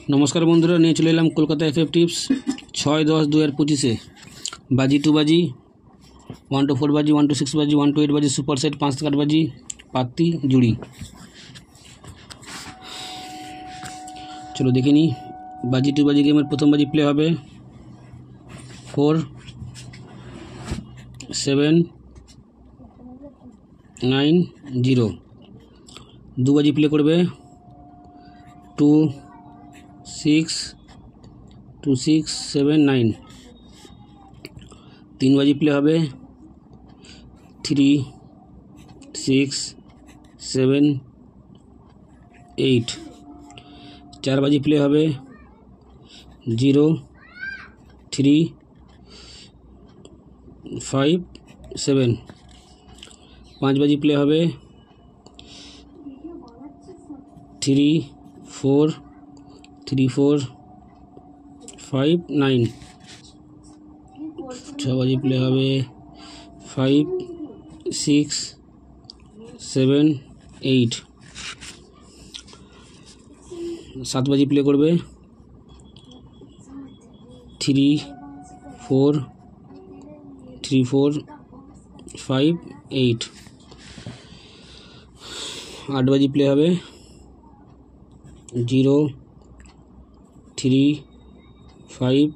नमस्कार बंधुरा निये चले एलाम कलकाता एफएफ टिप्स 6-10-2025 बाजी टू बाजी 1 to 4 बाजी 1 to 6 बाजी 1 to 8 बाजी सुपर सेट 5 থেকে 8 बाजी पाती जुड़ी। चलो देखे नी बाजी टू बाजी गेमर प्रथम बाजी प्ले होबे 4 7 9 0। दो बाजी प्ले करबे 2 6 2 6 7 9। तीन बाजी प्ले होबे 3 6 7 8। चार बाजी प्ले होबे 0 3 5 7। पाँच बाजी प्ले होबे 3 4 3 4 5 9। छः बाजी प्ले होबे 5 6 7 8। सात बाजी प्ले करबे 3 4 3 4 5 8। आठ बाजी प्ले होबे 0 3 5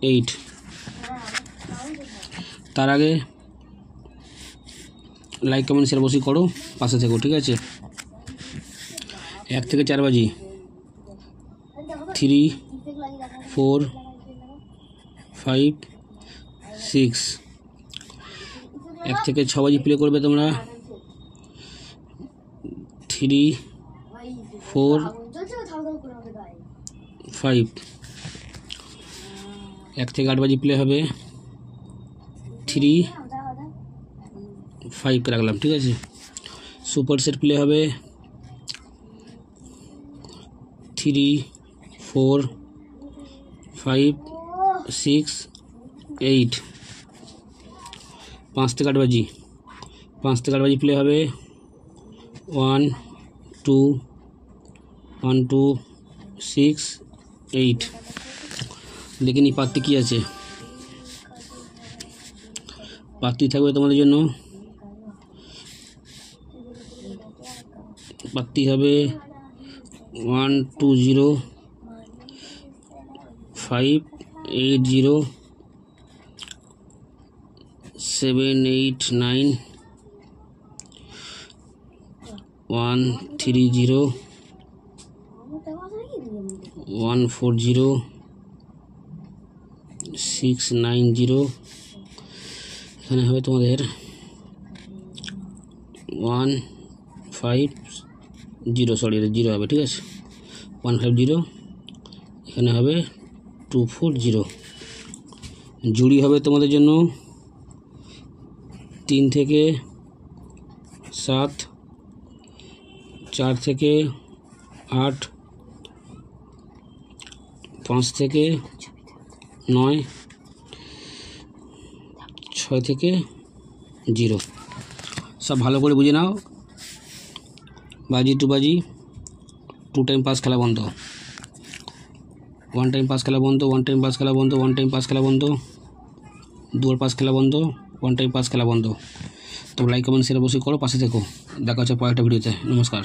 8। तार आगे लाइक कमेंट शेयर अवश्य करो पाशे থেকো ठीक है। एक থেকে चार बाजी 3 4 5 6। एक থেকে छ बाजी प्ले करबे তোমরা 3 4 5। एक থেকে आठ बाजी प्ले होबे 3 5 के रखलाम ठीक है। सुपर सेट प्ले होबे 3 4 5 6 8। पाँच থেকে आठ बाजी प्ले होबे 1 2 1 2 6 8। लेकिन ये पाती की आछे पाती থাকবে তোমাদের জন্য पाती হবে 1 2 0 5 8 0 7 8 9 1 3 0 1 4 0 6 9 0। এখানে হবে তোমাদের 1 5 0 সরি এটা 0 হবে ঠিক আছে 1 5 0। এখানে হবে 2 4 0। জুড়ি হবে তোমাদের জন্য 3 থেকে 7 4 থেকে 8 5 থেকে 9 6 থেকে 0। सब ভালো করে বুঝে নাও बाजी टू बाजी 2 टाइम पास खेला बंद 1 टाइम पास खेला बंद 1 टाइम पास खेला बंद 1 टाइम पास खेला बंद 2 पास खेला बंद 1 टाइम पास खेला बंद। तो लाइक कमेंट शेयर अवश्य करो पाशे থেকো। দেখা হচ্ছে পরের একটা ভিডিওতে। नमस्कार।